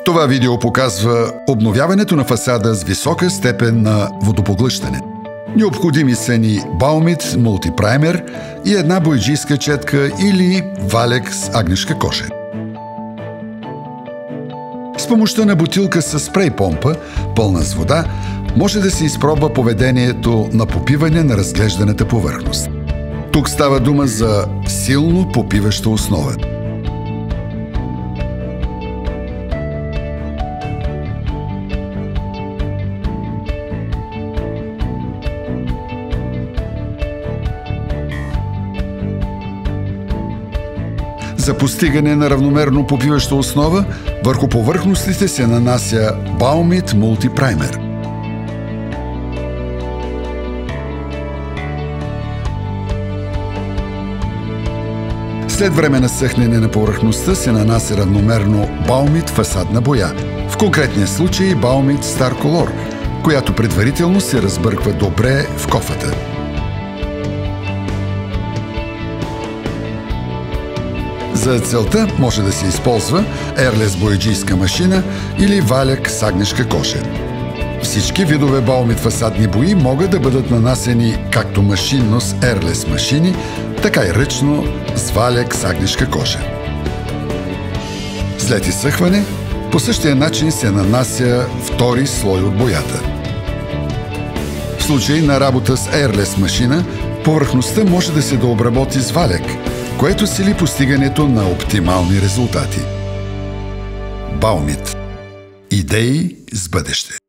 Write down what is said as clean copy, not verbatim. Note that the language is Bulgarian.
Това видео показва обновяването на фасада с висока степен на водопоглъщане. Необходими са ни Baumit Multi-Primer и една бояджийска четка или валек с агнешка коша. С помощта на бутилка с спрей помпа, пълна с вода, може да се изпробва поведението на попиване на разглежданата повърхност. Тук става дума за силно попиваща основа. За постигане на равномерно попиваща основа, върху повърхностите се нанася Baumit Multi-Primer. След време на съхнене на повърхността се нанася равномерно Baumit фасадна боя, в конкретния случай Baumit Star Color, която предварително се разбърква добре в кофата. За целта може да се използва Airless бояджийска машина или валяк с агнешка коша. Всички видове Baumit фасадни бои могат да бъдат нанасени както машинно с Airless машини, така и ръчно с валяк с агнешка коша. След изсъхване, по същия начин се нанася втори слой от боята. В случай на работа с Airless машина, повърхността може да се дообработи с валяк, което цели постигането на оптимални резултати. Baumit. Идеи с бъдеще.